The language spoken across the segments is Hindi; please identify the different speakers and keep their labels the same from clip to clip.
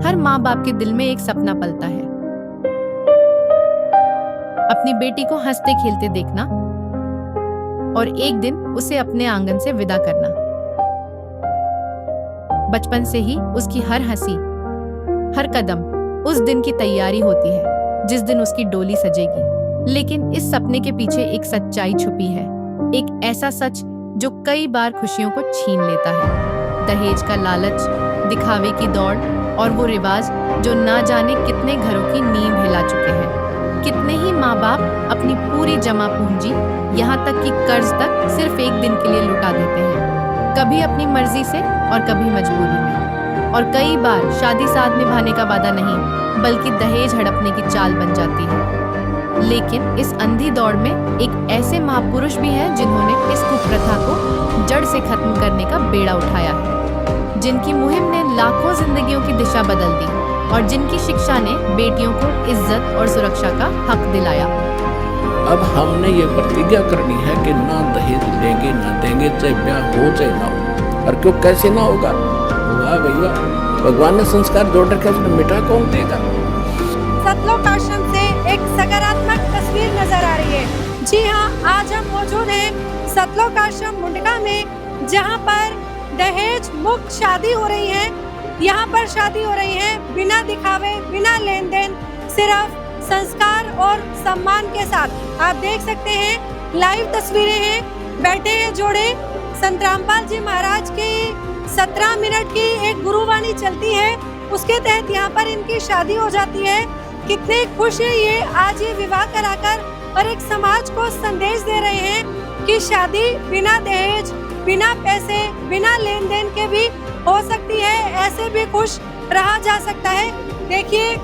Speaker 1: हर माँ बाप के दिल में एक सपना पलता है, अपनी बेटी को हंसते खेलते देखना और एक दिन उसे अपने आंगन से विदा करना। बचपन से ही उसकी हर हंसी, हर कदम उस दिन की तैयारी होती है जिस दिन उसकी डोली सजेगी। लेकिन इस सपने के पीछे एक सच्चाई छुपी है, एक ऐसा सच जो कई बार खुशियों को छीन लेता है। दहेज का लालच, दिखावे की दौड़ और वो रिवाज जो ना जाने कितने घरों की नींव हिला चुके हैं। कितने ही माँ बाप अपनी पूरी जमा पूंजी, यहाँ तक कि कर्ज तक सिर्फ एक दिन के लिए लुटा देते हैं, कभी अपनी मर्जी से और कभी मजबूरी में। और कई बार शादी साथ निभाने का वादा नहीं बल्कि दहेज हड़पने की चाल बन जाती है। लेकिन इस अंधी दौड़ में एक ऐसे महापुरुष भी हैं जिन्होंने इस कुप्रथा को जड़ से खत्म करने का बेड़ा उठाया है, जिनकी मुहिम ने लाखों जिंदगियों की दिशा बदल दी और जिनकी शिक्षा ने बेटियों को इज्जत और सुरक्षा का हक दिलाया।
Speaker 2: अब हमने ये प्रतिज्ञा करनी है कि ना दहेज लेंगे ना देंगे, चाहे ब्याह हो चाहे ना हो। और क्यों कैसे ना होगा? वाह भैया, भगवान ने संस्कार जोड़ रखे, उसने मिटा कौन देगा?
Speaker 3: सतलोक आश्रम से एक सकारात्मक तस्वीर नजर आ रही है। जी हाँ, आज हम मौजूद हैं सतलोक आश्रम मुंडका में, जहाँ पर दहेज मुक्त शादी हो रही है। यहाँ पर शादी हो रही है बिना दिखावे, बिना लेन देन, सिर्फ संस्कार और सम्मान के साथ। आप देख सकते हैं लाइव तस्वीरें हैं, बैठे हैं जोड़े। संत रामपाल जी महाराज की 17 मिनट की एक गुरुवाणी चलती है, उसके तहत यहाँ पर इनकी शादी हो जाती है। कितने खुश है ये आज ये विवाह कराकर, और एक समाज को संदेश दे रहे हैं कि शादी बिना दहेज, बिना पैसे, बिना लेन देन के भी हो सकती है, ऐसे भी खुश रहा जा सकता है। देखिए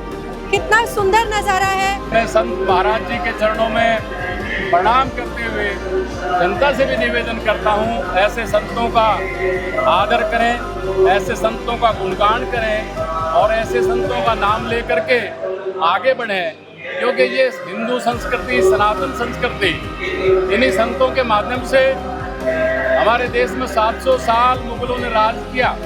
Speaker 3: कितना सुंदर नजारा है।
Speaker 4: मैं संत महाराज जी के चरणों में प्रणाम करते हुए जनता से भी निवेदन करता हूँ, ऐसे संतों का आदर करें, ऐसे संतों का गुणगान करें और ऐसे संतों का नाम लेकर के आगे बढ़ें, क्योंकि ये हिंदू संस्कृति, सनातन संस्कृति, इन्हीं संतों के माध्यम से हमारे देश में 700 साल मुगलों ने राज किया,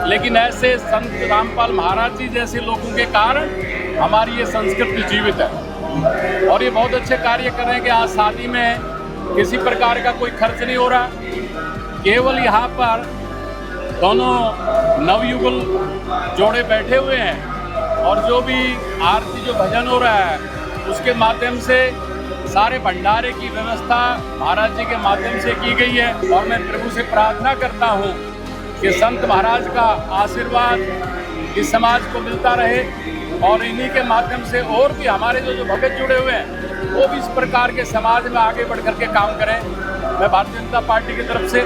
Speaker 4: लेकिन ऐसे संत रामपाल महाराज जी जैसे लोगों के कारण हमारी ये संस्कृति जीवित है। और ये बहुत अच्छे कार्य कर रहे हैं कि आज शादी में किसी प्रकार का कोई खर्च नहीं हो रहा, केवल यहाँ पर दोनों नवयुगल जोड़े बैठे हुए हैं और जो भी आरती जो भजन हो रहा है उसके माध्यम से सारे भंडारे की व्यवस्था महाराज जी के माध्यम से की गई है। और मैं प्रभु से प्रार्थना करता हूँ कि संत महाराज का आशीर्वाद इस समाज को मिलता रहे और इन्हीं के माध्यम से और भी हमारे जो भगत जुड़े हुए हैं वो भी इस प्रकार के समाज में आगे बढ़ कर के काम करें। मैं भारतीय जनता पार्टी की तरफ से,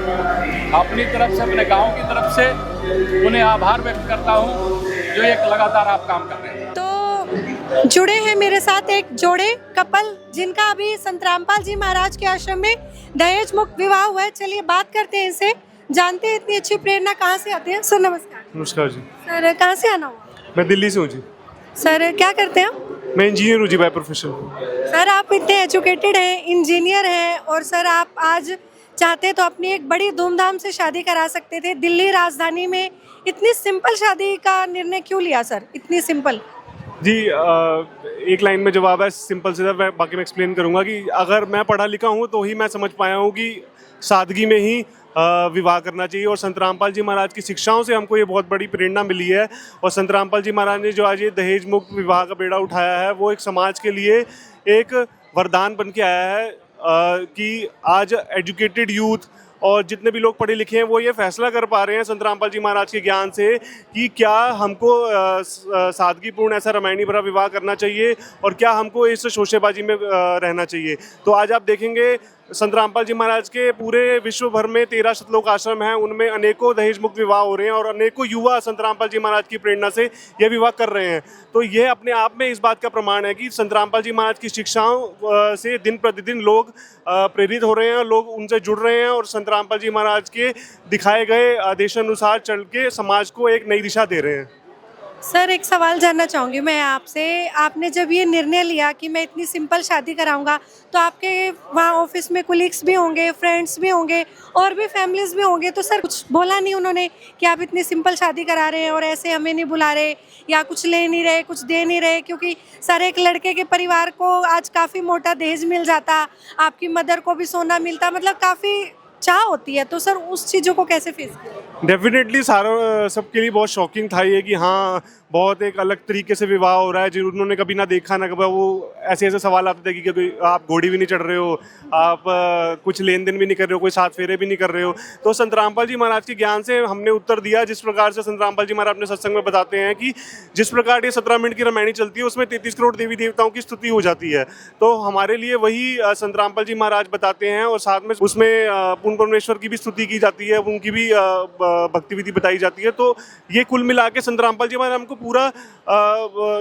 Speaker 4: अपनी तरफ से, अपने गाँव की तरफ से उन्हें आभार व्यक्त करता हूँ जो एक लगातार आप काम कर रहे हैं।
Speaker 3: तो जुड़े हैं मेरे साथ एक जोड़े कपल, जिनका अभी संत रामपाल जी महाराज के आश्रम में दहेज मुक्त विवाह हुआ है। चलिए बात करते हैं इनसे, जानते हैं इतनी अच्छी प्रेरणा कहाँ से आती है। सर नमस्कार।
Speaker 5: नमस्कार जी।
Speaker 3: सर कहाँ से आना हुआ?
Speaker 5: मैं दिल्ली से हूँ जी।
Speaker 3: सर क्या करते हैं आप?
Speaker 5: मैं इंजीनियर हूँ जी बाय प्रोफेशन।
Speaker 3: सर आप इतने एजुकेटेड हैं, इंजीनियर हैं, और सर आप आज चाहते तो अपनी एक बड़ी धूमधाम से शादी करा सकते थे दिल्ली राजधानी में। इतनी सिंपल शादी का निर्णय क्यों लिया सर, इतनी सिंपल?
Speaker 5: जी एक लाइन में जवाब है, सिंपल से मैं बाकी मैं एक्सप्लेन करूँगा कि अगर मैं पढ़ा लिखा हूँ तो ही मैं समझ पाया हूँ कि सादगी में ही विवाह करना चाहिए। और संत रामपाल जी महाराज की शिक्षाओं से हमको ये बहुत बड़ी प्रेरणा मिली है। और संत रामपाल जी महाराज ने जो आज ये दहेज मुक्त विवाह का बेड़ा उठाया है वो एक समाज के लिए एक वरदान बन के आया है कि आज एजुकेटेड यूथ और जितने भी लोग पढ़े लिखे हैं वो ये फैसला कर पा रहे हैं संत रामपाल जी महाराज के ज्ञान से कि क्या हमको सादगीपूर्ण ऐसा रामायणी भरा विवाह करना चाहिए और क्या हमको इस शोशेबाजी में रहना चाहिए। तो आज आप देखेंगे संत रामपाल जी महाराज के पूरे विश्व भर में 13 सतलोक आश्रम हैं, उनमें अनेकों दहेज मुक्त विवाह हो रहे हैं और अनेकों युवा संत रामपाल जी महाराज की प्रेरणा से यह विवाह कर रहे हैं। तो यह अपने आप में इस बात का प्रमाण है कि संत रामपाल जी महाराज की शिक्षाओं से दिन प्रतिदिन लोग प्रेरित हो रहे हैं, लोग उनसे जुड़ रहे हैं और संत रामपाल जी महाराज के दिखाए गए आदेशानुसार चल के समाज को एक नई दिशा दे रहे हैं।
Speaker 3: सर एक सवाल जानना चाहूँगी मैं आपसे, आपने जब ये निर्णय लिया कि मैं इतनी सिंपल शादी कराऊंगा, तो आपके वहाँ ऑफिस में कुलीग्स भी होंगे, फ्रेंड्स भी होंगे और भी फैमिलीज भी होंगे, तो सर कुछ बोला नहीं उन्होंने कि आप इतनी सिंपल शादी करा रहे हैं और ऐसे हमें नहीं बुला रहे या कुछ ले नहीं रहे, कुछ दे नहीं रहे? क्योंकि सर एक लड़के के परिवार को आज काफ़ी मोटा दहेज मिल जाता, आपकी मदर को भी सोना मिलता, मतलब काफ़ी चाह होती है, तो सर उस चीज़ों को कैसे फेस किया?
Speaker 5: डेफिनेटली सारा सबके लिए बहुत शॉकिंग था ये कि हाँ बहुत एक अलग तरीके से विवाह हो रहा है, जो उन्होंने कभी ना देखा ना कभी। वो ऐसे ऐसे सवाल आते थे कि कभी आप घोड़ी भी नहीं चढ़ रहे हो, आप कुछ लेन देन भी नहीं कर रहे हो, कोई सात फेरे भी नहीं कर रहे हो। तो संत रामपाल जी महाराज के ज्ञान से हमने उत्तर दिया, जिस प्रकार से संत रामपाल जी महाराज अपने सत्संग में बताते हैं कि जिस प्रकार ये 17 मिनट की रामायणी चलती है उसमें 33 करोड़ देवी देवताओं की स्तुति हो जाती है। तो हमारे लिए वही संत रामपाल जी महाराज बताते हैं, और साथ में उसमें पूर्ण परमेश्वर की भी स्तुति की जाती है, उनकी भी भक्ति विधि बताई जाती है। तो ये कुल मिला के संत रामपाल जी महाराज हमको पूरा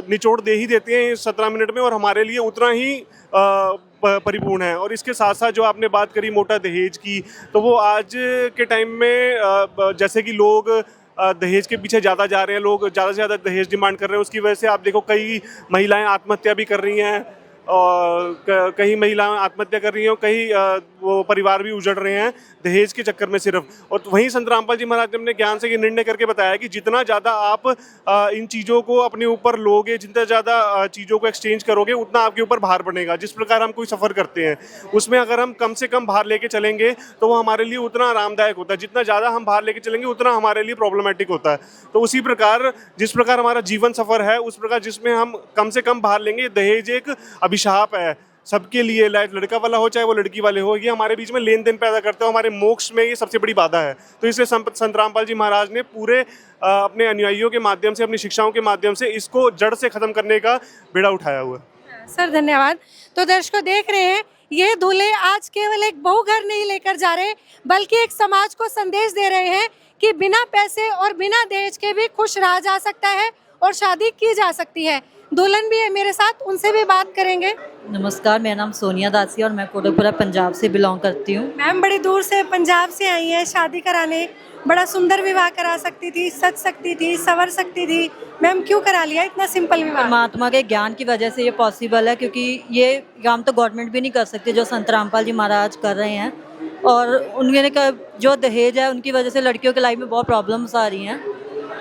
Speaker 5: निचोड़ दे ही देते हैं 17 मिनट में, और हमारे लिए उतना ही परिपूर्ण है। और इसके साथ साथ जो आपने बात करी मोटा दहेज की, तो वो आज के टाइम में जैसे कि लोग दहेज के पीछे ज़्यादा जा रहे हैं, लोग ज़्यादा से ज़्यादा दहेज डिमांड कर रहे हैं, उसकी वजह से आप देखो कई महिलाएं आत्महत्या भी कर रही हैं, और कई महिलाएं आत्महत्या कर रही हैं, और कई वो परिवार भी उजड़ रहे हैं दहेज के चक्कर में सिर्फ। और वहीं संत रामपाल जी महाराज ने अपने ज्ञान से ये निर्णय करके बताया कि जितना ज़्यादा आप इन चीज़ों को अपने ऊपर लोगे, जितना ज़्यादा चीज़ों को एक्सचेंज करोगे, उतना आपके ऊपर भार बढ़ेगा। जिस प्रकार हम कोई सफ़र करते हैं उसमें अगर हम कम से कम भार लेके चलेंगे तो वो हमारे लिए उतना आरामदायक होता है, जितना ज़्यादा हम भार लेके चलेंगे उतना हमारे लिए प्रॉब्लमेटिक होता है। तो उसी प्रकार जिस प्रकार हमारा जीवन सफ़र है, उस प्रकार जिसमें हम कम से कम भार लेंगे, दहेज एक अभिशाप है सबके लिए, लड़का वाला हो चाहे वो लड़की वाले हो, ये हमारे बीच में लेन देन पैदा करता है, हमारे मोक्ष में ये सबसे बड़ी बाधा है। तो इसलिए संत रामपाल जी महाराज ने पूरे अपने अनुयायियों के माध्यम से, अपनी शिक्षाओं के माध्यम से इसको जड़ से खत्म करने का बेड़ा उठाया हुआ है।
Speaker 3: सर धन्यवाद। तो दर्शकों देख रहे हैं, ये दूल्हे आज केवल एक बहू घर नहीं लेकर जा रहे, बल्कि एक समाज को संदेश दे रहे हैं कि बिना पैसे और बिना दहेज के भी खुश रहा जा सकता है और शादी की जा सकती है। दुल्हन भी है मेरे साथ, उनसे भी बात करेंगे।
Speaker 6: नमस्कार, मेरा नाम सोनिया दासी और मैं कोटकपुरा पंजाब से बिलोंग करती हूँ।
Speaker 3: मैम बड़ी दूर से पंजाब से आई हैं शादी कराने, बड़ा सुंदर विवाह करा सकती थी, सज सकती थी, संवर सकती थी, मैम क्यों करा लिया इतना सिंपल विवाह?
Speaker 6: परमात्मा के ज्ञान की वजह से ये पॉसिबल है, क्योंकि ये काम तो गवर्नमेंट भी नहीं कर सकती जो संत रामपाल जी महाराज कर रहे हैं। और उनके जो दहेज है उनकी वजह से लड़कियों के लाइफ में बहुत प्रॉब्लम्स आ रही हैं,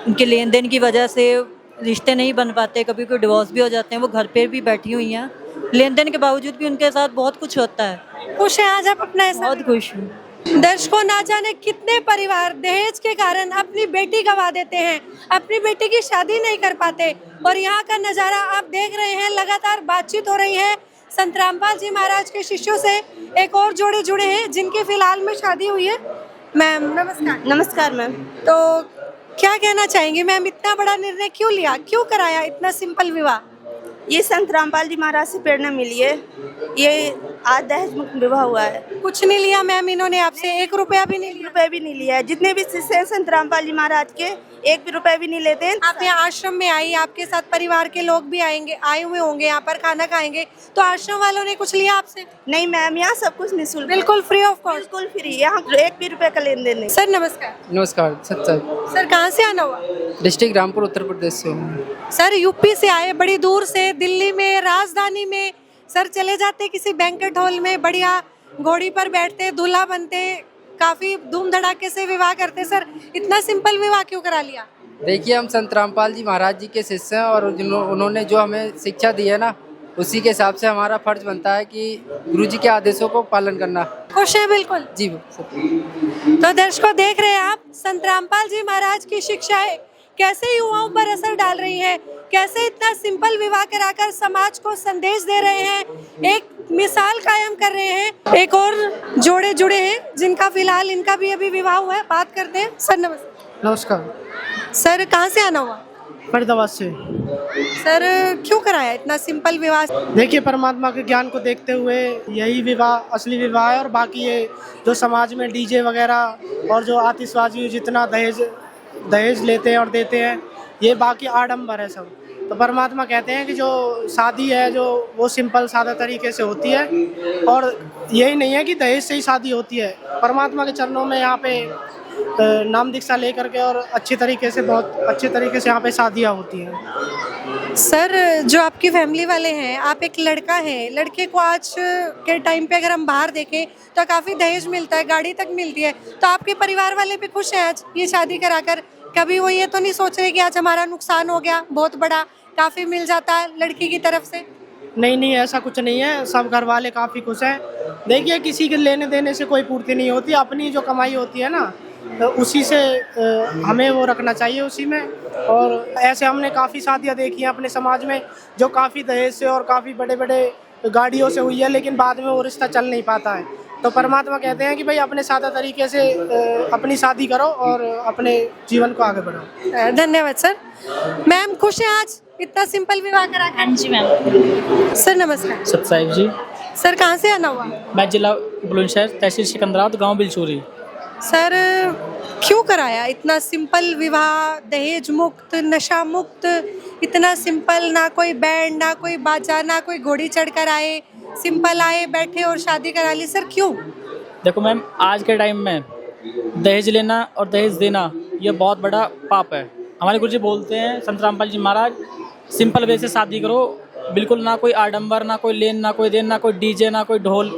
Speaker 6: उनके लेन देन की वजह से रिश्ते नहीं बन पाते, कभी कोई डिवोर्स भी हो जाते हैं। वो घर पे भी बैठी हुई हैं, लेन देन के बावजूद भी उनके साथ बहुत कुछ होता है।
Speaker 3: खुश हैं आज आप अपना? ऐसा
Speaker 6: बहुत खुश हूँ।
Speaker 3: दर्शकों ना जाने कितने परिवार दहेज के कारण अपनी बेटी गवा देते हैं, अपनी बेटी की शादी नहीं कर पाते, और यहाँ का नज़ारा आप देख रहे हैं। लगातार बातचीत हो रही है संत रामपाल जी महाराज के शिष्यों से। एक और जोड़े जुड़े हैं जिनकी फिलहाल में शादी हुई है। मैम नमस्कार।
Speaker 7: नमस्कार मैम।
Speaker 3: तो क्या कहना चाहेंगे मैम, इतना बड़ा निर्णय क्यों लिया, क्यों कराया इतना सिंपल विवाह?
Speaker 7: ये संत रामपाल जी महाराज से प्रेरणा मिली है, ये आज दहेज मुक्त विवाह हुआ है।
Speaker 3: कुछ नहीं लिया मैम इन्होंने आपसे, 1 रुपया भी नहीं लिया?
Speaker 7: रुपए भी नहीं लिया है। जितने भी शिष्य हैं संत रामपाल जी महाराज के, 1 भी रुपए भी नहीं लेते हैं।
Speaker 3: आप यहाँ आश्रम में आई, आपके साथ परिवार के लोग भी आएंगे, आए हुए होंगे, यहाँ पर खाना खाएंगे, तो आश्रम वालों ने कुछ लिया आपसे?
Speaker 7: नहीं मैम, यहाँ सब कुछ निःशुल्क,
Speaker 3: बिल्कुल फ्री ऑफ कॉस्ट,
Speaker 7: बिल्कुल फ्री, यहाँ 1 भी रुपए का लेन देन नहीं।
Speaker 3: सर नमस्कार।
Speaker 8: नमस्कार सर।
Speaker 3: सर कहाँ से आना हुआ?
Speaker 8: डिस्ट्रिक्ट रामपुर उत्तर प्रदेश से हूँ।
Speaker 3: सर यूपी से आए, बड़ी दूर से, दिल्ली में, राजधानी में। सर चले जाते किसी बैंकेट हॉल में, बढ़िया घोड़ी पर बैठते, दूल्हा बनते, काफी धूम धड़ाके से विवाह करते। सर इतना सिंपल विवाह क्यों करा लिया?
Speaker 8: देखिए, हम संत रामपाल जी महाराज जी के शिष्य हैं, और उन्होंने जो हमें शिक्षा दी है ना, उसी के हिसाब से हमारा फर्ज बनता है कि गुरु जी के आदेशों को पालन करना।
Speaker 3: खुश है बिल्कुल
Speaker 8: जी।
Speaker 3: तो दर्शकों देख रहे हैं आप, संत रामपाल जी महाराज की शिक्षाएं कैसे युवाओं पर असर डाल रही है, कैसे इतना सिंपल विवाह कराकर समाज को संदेश दे रहे हैं, एक मिसाल कायम कर रहे हैं। एक और जोड़े जुड़े हैं जिनका फिलहाल इनका भी अभी विवाह हुआ है, बात करते हैं। सर नमस्कार।
Speaker 9: नमस्कार।
Speaker 3: सर कहाँ से आना हुआ?
Speaker 9: फरीदाबाद से।
Speaker 3: सर क्यों कराया इतना सिंपल विवाह?
Speaker 9: देखिए, परमात्मा के ज्ञान को देखते हुए यही विवाह असली विवाह है, और बाकी ये जो समाज में डीजे वगैरह और जो आतिशबाजी जितना दहेज लेते हैं और देते हैं, ये बाकी आडंबर है सब। तो परमात्मा कहते हैं कि जो शादी है जो वो सिंपल सादा तरीके से होती है, और यही नहीं है कि दहेज से ही शादी होती है। परमात्मा के चरणों में यहाँ पे नाम दीक्षा लेकर के और अच्छी तरीके से, बहुत अच्छे तरीके से यहाँ पे शादियाँ होती हैं।
Speaker 3: सर, जो आपकी फैमिली वाले हैं, आप एक लड़का है, लड़के को आज के टाइम पे अगर हम बाहर देखें तो काफ़ी दहेज मिलता है, गाड़ी तक मिलती है, तो आपके परिवार वाले भी खुश हैं आज ये शादी कराकर? कभी वो ये तो नहीं सोच रहे कि आज हमारा नुकसान हो गया बहुत बड़ा, काफ़ी मिल जाता है लड़की की तरफ से?
Speaker 9: नहीं नहीं, ऐसा कुछ नहीं है, सब घर वाले काफ़ी खुश हैं। देखिए, किसी के लेने देने से कोई पूर्ति नहीं होती, अपनी जो कमाई होती है ना, तो उसी से हमें वो रखना चाहिए उसी में। और ऐसे हमने काफ़ी शादियाँ देखी हैं अपने समाज में जो काफ़ी दहेज से और काफ़ी बड़े बड़े गाड़ियों से हुई है, लेकिन बाद में वो रिश्ता चल नहीं पाता है। तो परमात्मा कहते हैं कि भाई अपने सादा तरीके से अपनी शादी करो और अपने जीवन को आगे बढ़ाओ।
Speaker 3: धन्यवाद सर। मैम, खुश हैं आज इतना सिंपल विवाह करा?
Speaker 10: हाँ जी मैम।
Speaker 3: सर नमस्कार।
Speaker 11: सतसाहिब जी।
Speaker 3: सर, कहाँ से आना हुआ?
Speaker 11: मैं जिला बुलंदशहर, तहसील सिकंदराबाद, गांव बिलचूरी।
Speaker 3: सर, क्यों कराया इतना सिंपल विवाह, दहेज मुक्त, नशा मुक्त, इतना सिंपल? ना कोई बैंड, ना कोई बाजा, ना कोई घोड़ी चढ़कर आए, सिंपल आए, बैठे और शादी करा ली। सर क्यों?
Speaker 11: देखो मैम, आज के टाइम में दहेज लेना और दहेज देना ये बहुत बड़ा पाप है। हमारे गुरुजी बोलते हैं, संत रामपाल जी महाराज, सिंपल वे से शादी करो, बिल्कुल ना कोई आडंबर, ना कोई लेन, ना कोई देन, ना कोई डीजे, ना कोई ढोल,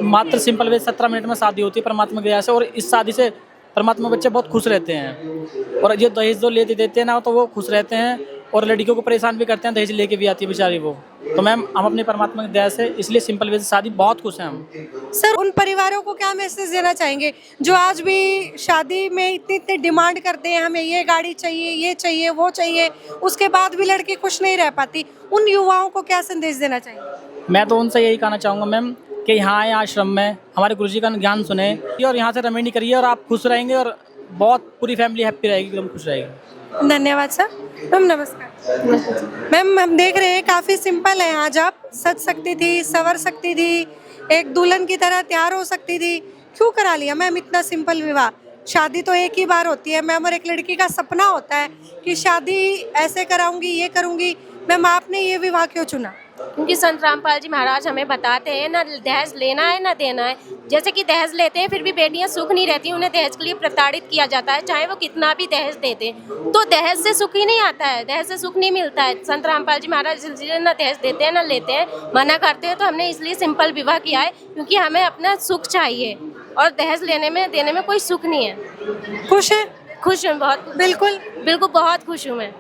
Speaker 11: मात्र सिंपल वे 17 मिनट में शादी होती है परमात्मा की दया से। और इस शादी से परमात्मा बच्चे बहुत खुश रहते हैं। और ये दहेज जो लेते देते हैं ना, तो वो खुश रहते हैं और लड़कियों को परेशान भी करते हैं, दहेज लेके भी आती है बेचारी वो। तो मैम, हम अपने परमात्मा की दया से इसलिए सिंपल वे से शादी बहुत खुश हैं हम।
Speaker 3: सर, उन परिवारों को क्या मैसेज देना चाहेंगे जो आज भी शादी में इतनी इतनी डिमांड करते हैं, हमें ये गाड़ी चाहिए, ये चाहिए, वो चाहिए, उसके बाद भी लड़की खुश नहीं रह पाती? उन युवाओं को क्या संदेश देना चाहेंगे?
Speaker 11: मैं तो उनसे यही कहना चाहूँगा मैम कि यहाँ आए आश्रम में, हमारे गुरुजी का ज्ञान सुने और यहाँ से रमणीय करिए और आप खुश रहेंगे और बहुत पूरी फैमिली हैप्पी रहेगी, एकदम खुश रहेगी।
Speaker 3: धन्यवाद सर। मैम नमस्कार। मैम, हम देख रहे हैं काफ़ी सिंपल है, आज आप सज सकती थी, संवर सकती थी, एक दुल्हन की तरह तैयार हो सकती थी, क्यों करा लिया मैम इतना सिंपल विवाह? शादी तो एक ही बार होती है मैम, और एक लड़की का सपना होता है कि शादी ऐसे कराऊंगी, ये करूंगी। मैम, आपने ये विवाह क्यों चुना?
Speaker 10: क्योंकि संत रामपाल जी महाराज हमें बताते हैं ना दहेज लेना है ना देना है। जैसे कि दहेज लेते हैं फिर भी बेटियां सुख नहीं रहती, उन्हें दहेज के लिए प्रताड़ित किया जाता है, चाहे वो कितना भी दहेज देते हैं। तो दहेज से सुख ही नहीं आता है, दहेज से सुख नहीं मिलता है। संत रामपाल जी महाराज इसलिए ना दहेज देते हैं ना लेते हैं, मना करते हैं। तो हमने इसलिए सिंपल विवाह किया है क्योंकि हमें अपना सुख चाहिए और दहेज लेने में देने में कोई सुख नहीं है।
Speaker 3: खुश है?
Speaker 10: खुश हूँ बहुत,
Speaker 3: बिल्कुल
Speaker 10: बिल्कुल बहुत खुश हूँ मैं।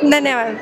Speaker 3: धन्यवाद।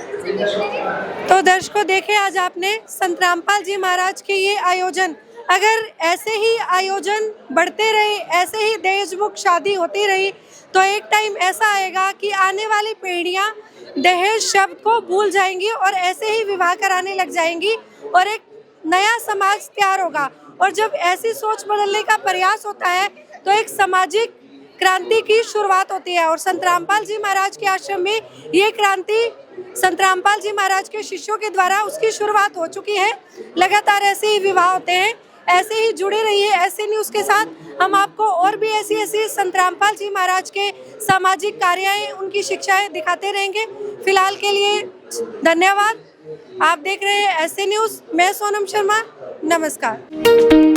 Speaker 3: तो दर्शकों, देखे आज आपने संत रामपाल जी महाराज के ये आयोजन, अगर ऐसे ही आयोजन बढ़ते रहे, ऐसे ही दहेज मुक्त शादी होती रही, तो एक टाइम ऐसा आएगा कि आने वाली पीढ़ियां दहेज शब्द को भूल जाएंगी और ऐसे ही विवाह कराने लग जाएंगी और एक नया समाज तैयार होगा। और जब ऐसी सोच बदलने का प्रयास होता है तो एक सामाजिक क्रांति की शुरुआत होती है। और संत रामपाल जी महाराज के आश्रम में ये क्रांति संत रामपाल जी महाराज के शिष्यों के द्वारा उसकी शुरुआत हो चुकी है। लगातार ऐसे ही विवाह होते हैं, ऐसे ही जुड़े रहिए ऐसे न्यूज़ के साथ। हम आपको और भी ऐसी ऐसी संत रामपाल जी महाराज के सामाजिक कार्याएं, उनकी शिक्षाएं दिखाते रहेंगे। फिलहाल के लिए धन्यवाद। आप देख रहे हैं ऐसे न्यूज़। मैं सोनम शर्मा, नमस्कार।